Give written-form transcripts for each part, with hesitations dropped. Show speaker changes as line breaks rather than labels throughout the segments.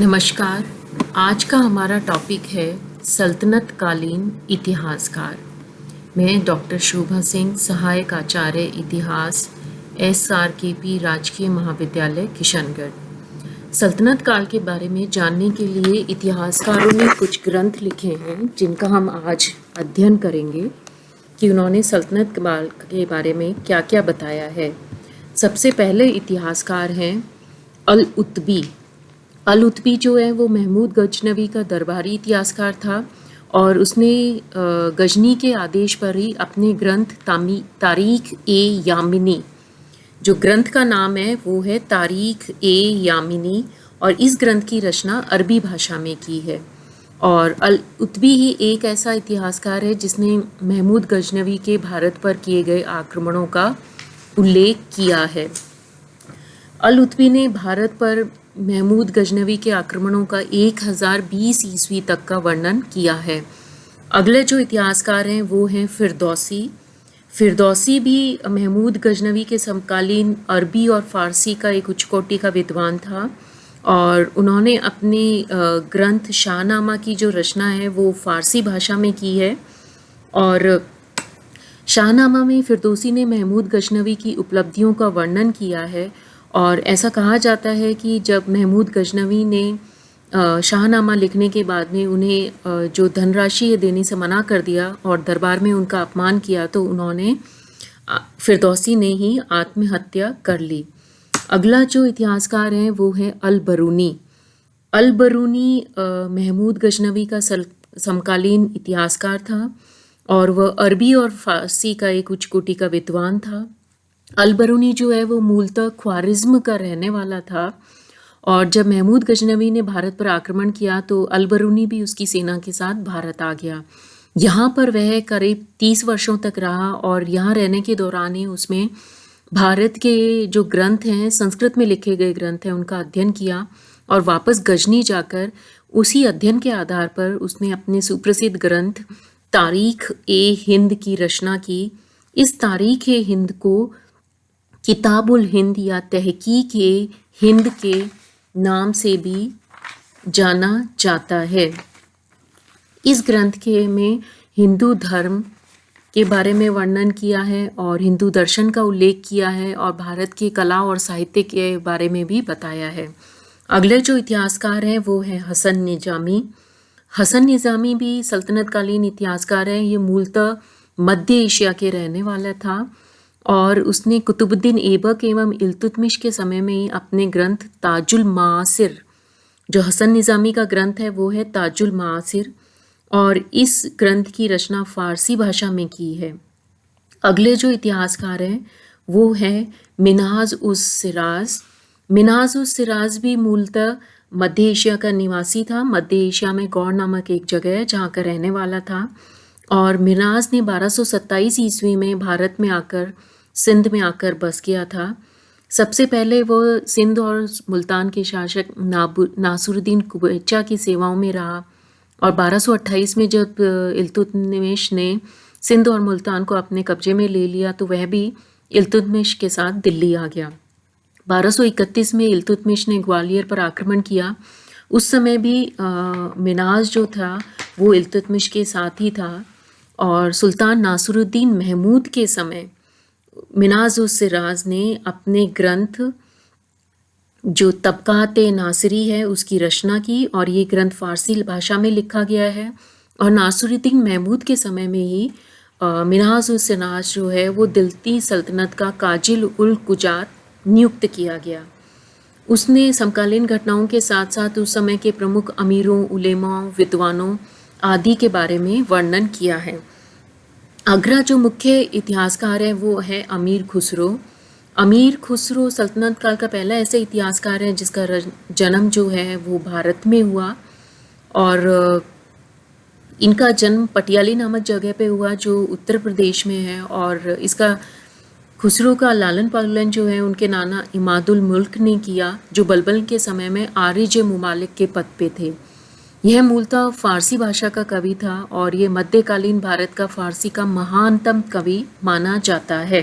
नमस्कार। आज का हमारा टॉपिक है सल्तनत कालीन इतिहासकार। मैं डॉक्टर शोभा सिंह, सहायक आचार्य इतिहास, SRKP राजकीय महाविद्यालय किशनगढ़। सल्तनत काल के बारे में जानने के लिए इतिहासकारों ने कुछ ग्रंथ लिखे हैं जिनका हम आज अध्ययन करेंगे कि उन्होंने सल्तनत काल के बारे में क्या क्या बताया है। सबसे पहले इतिहासकार हैं अल-उतबी। अल-उतबी जो है वो महमूद गजनवी का दरबारी इतिहासकार था और उसने गजनी के आदेश पर ही अपने ग्रंथ तारीख-ए-यामिनी, जो ग्रंथ का नाम है वो है तारीख-ए-यामिनी, और इस ग्रंथ की रचना अरबी भाषा में की है। और अल-उतबी ही एक ऐसा इतिहासकार है जिसने महमूद गजनवी के भारत पर किए गए आक्रमणों का उल्लेख किया है। अल-उतबी ने भारत पर महमूद गजनवी के आक्रमणों का 1020 ईस्वी तक का वर्णन किया है। अगले जो इतिहासकार हैं वो हैं फिरदौसी। फिरदौसी भी महमूद गजनवी के समकालीन अरबी और फ़ारसी का एक उच्च कोटि का विद्वान था और उन्होंने अपने ग्रंथ शाहनामा की जो रचना है वो फ़ारसी भाषा में की है। और शाहनामा में फिरदौसी ने महमूद गजनवी की उपलब्धियों का वर्णन किया है और ऐसा कहा जाता है कि जब महमूद गजनवी ने शाहनामा लिखने के बाद में उन्हें जो धनराशि देने से मना कर दिया और दरबार में उनका अपमान किया तो उन्होंने फिरदौसी ने ही आत्महत्या कर ली। अगला जो इतिहासकार हैं वो है अल-बरूनी। अल-बरूनी महमूद गजनवी का समकालीन इतिहासकार था और वह अरबी और फ़ारसी का एक उच्च कोटि का विद्वान था। अल-बरूनी जो है वो मूलतः ख्वारिज़्म का रहने वाला था और जब महमूद गजनवी ने भारत पर आक्रमण किया तो अल-बरूनी भी उसकी सेना के साथ भारत आ गया। यहाँ पर वह करीब 30 वर्षों तक रहा और यहाँ रहने के दौरान ही उसमें भारत के जो ग्रंथ हैं, संस्कृत में लिखे गए ग्रंथ हैं, उनका अध्ययन किया और वापस गजनी जाकर उसी अध्ययन के आधार पर उसने अपने सुप्रसिद्ध ग्रंथ तारीख-ए-हिंद की रचना की। इस तारीख-ए-हिंद को किताबुल हिंद या तहकीक-ए-हिंद के नाम से भी जाना जाता है। इस ग्रंथ के में हिंदू धर्म के बारे में वर्णन किया है और हिंदू दर्शन का उल्लेख किया है और भारत की कला और साहित्य के बारे में भी बताया है। अगले जो इतिहासकार हैं वो है हसन निजामी। हसन निजामी भी सल्तनत कालीन इतिहासकार हैं। ये मूलतः मध्य एशिया के रहने वाला था और उसने कुतुबुद्दीन ऐबक एवं इल्तुतमिश के समय में ही अपने ग्रंथ ताजुल मासिर, जो हसन निजामी का ग्रंथ है वो है ताजुल मासिर, और इस ग्रंथ की रचना फ़ारसी भाषा में की है। अगले जो इतिहासकार हैं वो है मिन्हाज-उस-सिराज। मिन्हाज-उस-सिराज भी मूलतः मध्य एशिया का निवासी था। मध्य एशिया में गौड़ नामक एक जगह है जहाँ का रहने वाला था और मिन्हाज ने 1227 ईस्वी में भारत में आकर सिंध में आकर बस गया था। सबसे पहले वो सिंध और मुल्तान के शासक नासुरुद्दीन कुबैचा की सेवाओं में रहा और 1228 में जब इल्तुतमिश ने सिंध और मुल्तान को अपने कब्जे में ले लिया तो वह भी इल्तुतमिश के साथ दिल्ली आ गया। 1231 में इल्तुतमिश ने ग्वालियर पर आक्रमण किया। उस समय भी मिन्हाज जो था वो इल्तुतमिश के साथ ही था और सुल्तान नासुरुद्दीन महमूद के समय मिन्हाज-उस-सिराज ने अपने ग्रंथ जो तबक़ात-ए-नासिरी है उसकी रचना की और ये ग्रंथ फ़ारसी भाषा में लिखा गया है और नासुरुद्दीन महमूद के समय में ही मिन्हाज-उस-सिराज जो है वो दिल्ती सल्तनत का काजिल-उल-कुजात नियुक्त किया गया। उसने समकालीन घटनाओं के साथ साथ उस समय के प्रमुख अमीरों, उलेमाओं, विद्वानों आदि के बारे में वर्णन किया है। अगला जो मुख्य इतिहासकार है वो है अमीर खुसरो। अमीर खुसरो सल्तनत काल का पहला ऐसा इतिहासकार है जिसका जन्म जो है वो भारत में हुआ और इनका जन्म पटियाली नामक जगह पे हुआ जो उत्तर प्रदेश में है और इसका खुसरो का लालन पालन जो है उनके नाना इमादुल मुल्क ने किया जो बलबल के समय में आरिज मुमालिक के पद पे थे। यह मूलतः फ़ारसी भाषा का कवि था और ये मध्यकालीन भारत का फ़ारसी का महानतम कवि माना जाता है।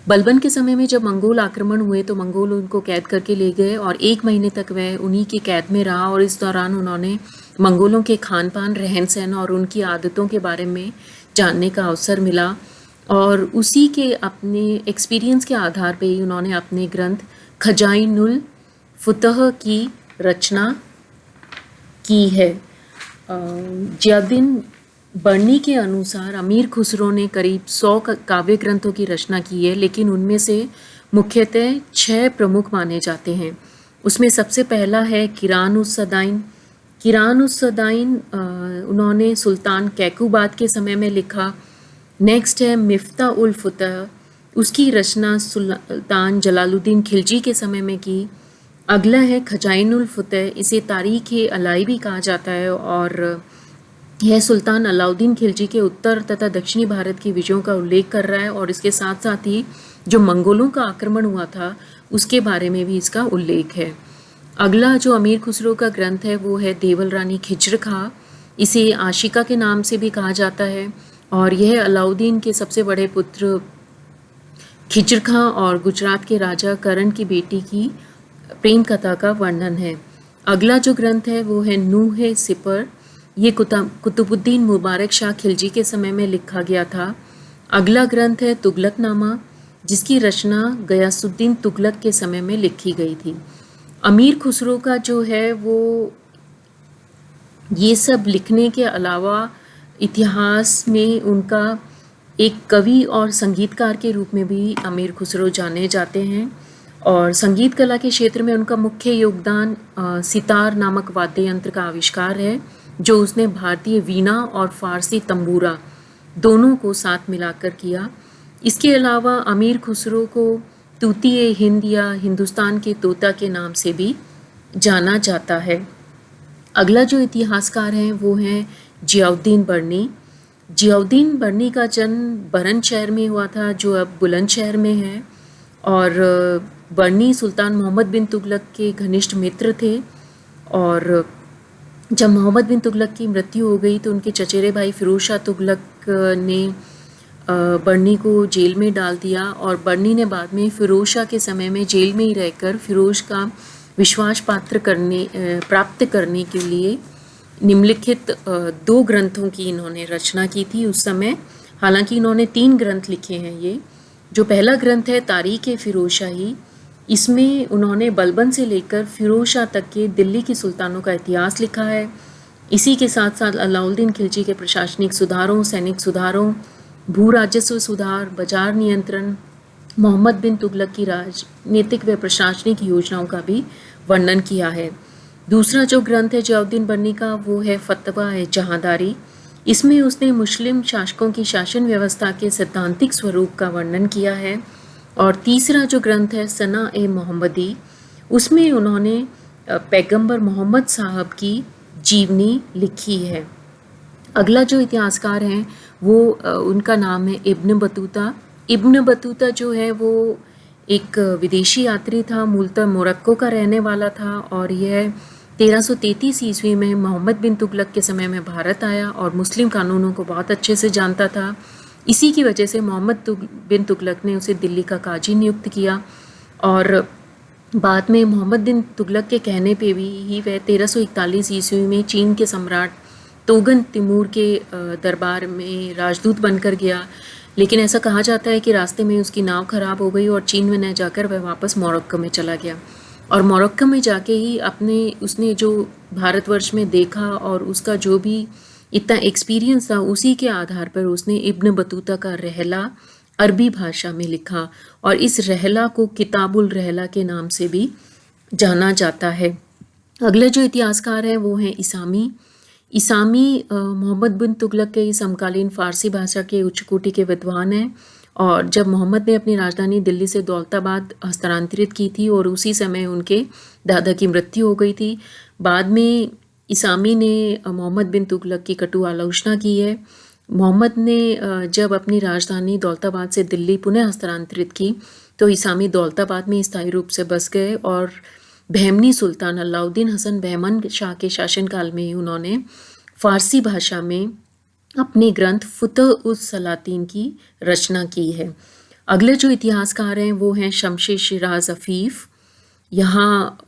बलबन के समय में जब मंगोल आक्रमण हुए तो मंगोल उनको कैद करके ले गए और 1 महीने तक वह उन्हीं की कैद में रहा और इस दौरान उन्होंने मंगोलों के खान पान, रहन सहन और उनकी आदतों के बारे में जानने का अवसर मिला और उसी के अपने एक्सपीरियंस के आधार पे ही उन्होंने अपने ग्रंथ खजाइनुल फुतह की रचना की है। जियाउद्दीन बर्नी के अनुसार अमीर खुसरो ने करीब 100 काव्य ग्रंथों की रचना की है, लेकिन उनमें से मुख्यतः 6 प्रमुख माने जाते हैं। उसमें सबसे पहला है किरान-उस-सदाइन। किरान-उस-सदाइन उन्होंने सुल्तान कैकुबाद के समय में लिखा। नेक्स्ट है मिफ्ता-उल-फुतह, उसकी रचना सुल्तान जलालुद्दीन खिलजी के समय में की। अगला है खजाइनुल-फुतह, इसे तारीख़-ए-अलाई भी कहा जाता है और यह सुल्तान अलाउद्दीन खिलजी के उत्तर तथा दक्षिणी भारत की विजयों का उल्लेख कर रहा है और इसके साथ साथ ही जो मंगोलों का आक्रमण हुआ था उसके बारे में भी इसका उल्लेख है। अगला जो अमीर खुसरो का ग्रंथ है वो है देवल रानी खिज्र खां, इसे आशिका के नाम से भी कहा जाता है और यह अलाउद्दीन के सबसे बड़े पुत्र खिज्र खां और गुजरात के राजा करण की बेटी की प्रेम कथा का वर्णन है। अगला जो ग्रंथ है वो है नूह सिपर, ये कुतुबुद्दीन मुबारक शाह खिलजी के समय में लिखा गया था। अगला ग्रंथ है तुगलकनामा, जिसकी रचना गयासुद्दीन तुगलक के समय में लिखी गई थी। अमीर खुसरो का जो है वो ये सब लिखने के अलावा इतिहास में उनका एक कवि और संगीतकार के रूप में भी अमीर खुसरो जाने जाते हैं और संगीत कला के क्षेत्र में उनका मुख्य योगदान सितार नामक वाद्य यंत्र का आविष्कार है, जो उसने भारतीय वीणा और फारसी तंबूरा दोनों को साथ मिलाकर किया। इसके अलावा अमीर खुसरो को तूती हिंद या हिंदुस्तान के तोता के नाम से भी जाना जाता है। अगला जो इतिहासकार हैं वो हैं जियाउद्दीन बर्नी। जियाउद्दीन बर्नी का जन्म बरन शहर में हुआ था, जो अब बुलंदशहर में है और बर्नी सुल्तान मोहम्मद बिन तुगलक के घनिष्ठ मित्र थे और जब मोहम्मद बिन तुगलक की मृत्यु हो गई तो उनके चचेरे भाई फिरोज शाह तुगलक ने बर्नी को जेल में डाल दिया और बर्नी ने बाद में फिरोज शाह के समय में जेल में ही रहकर फिरोज का विश्वास प्राप्त करने के लिए निम्नलिखित 2 ग्रंथों की इन्होंने रचना की थी उस समय। हालांकि इन्होंने 3 ग्रंथ लिखे हैं। ये जो पहला ग्रंथ है तारीख़-ए-फ़िरोज़शाही, इसमें उन्होंने बलबन से लेकर फिरोज शाह तक के दिल्ली की सुल्तानों का इतिहास लिखा है। इसी के साथ साथ अलाउद्दीन खिलजी के प्रशासनिक सुधारों, सैनिक सुधारों, भू राजस्व सुधार, बाजार नियंत्रण, मोहम्मद बिन तुगलक की राजनीतिक व प्रशासनिक योजनाओं का भी वर्णन किया है। दूसरा जो ग्रंथ है जियाउद्दीन बर्नी का वो है फतवा-ए-जहांदारी। इसमें उसने मुस्लिम शासकों की शासन व्यवस्था के सैद्धांतिक स्वरूप का वर्णन किया है। और तीसरा जो ग्रंथ है सना-ए-मोहम्मदी, उसमें उन्होंने पैगंबर मोहम्मद साहब की जीवनी लिखी है। अगला जो इतिहासकार हैं वो उनका नाम है इब्न बतूता। इब्न बतूता जो है वो एक विदेशी यात्री था, मूलतः मोरक्को का रहने वाला था और यह 1333 ईस्वी में मोहम्मद बिन तुगलक के समय में भारत आया और मुस्लिम कानूनों को बहुत अच्छे से जानता था। इसी की वजह से मोहम्मद बिन तुगलक ने उसे दिल्ली का काजी नियुक्त किया और बाद में मोहम्मद बिन तुगलक के कहने पे भी ही वह 1341 ईस्वी में चीन के सम्राट तोगन तिमूर के दरबार में राजदूत बनकर गया। लेकिन ऐसा कहा जाता है कि रास्ते में उसकी नाव खराब हो गई और चीन में न जाकर वह वापस मोरक्को में चला गया और मोरक्को में जाके ही उसने जो भारतवर्ष में देखा और उसका जो भी इतना एक्सपीरियंस था उसी के आधार पर उसने इब्न बतूता का रहला अरबी भाषा में लिखा और इस रहला को किताबुल रहला के नाम से भी जाना जाता है। अगले जो इतिहासकार हैं वो हैं इसामी। इसामी मोहम्मद बिन तुगलक के समकालीन फ़ारसी भाषा के उच्च कोटि के विद्वान हैं और जब मोहम्मद ने अपनी राजधानी दिल्ली से दौलताबाद हस्तांतरित की थी और उसी समय उनके दादा की मृत्यु हो गई थी। बाद में इसामी ने मोहम्मद बिन तुगलक की कटु आलोचना की है। मोहम्मद ने जब अपनी राजधानी दौलताबाद से दिल्ली पुनः हस्तांतरित की तो इसामी दौलताबाद में स्थायी रूप से बस गए और बहमनी सुल्तान अलाउद्दीन हसन बहमन शाह के शासनकाल में ही उन्होंने फ़ारसी भाषा में अपने ग्रंथ फुतह-उस-सलातीन की रचना की है। अगले जो इतिहासकार हैं वो हैं शमशेर शिराज अफीफ। यहाँ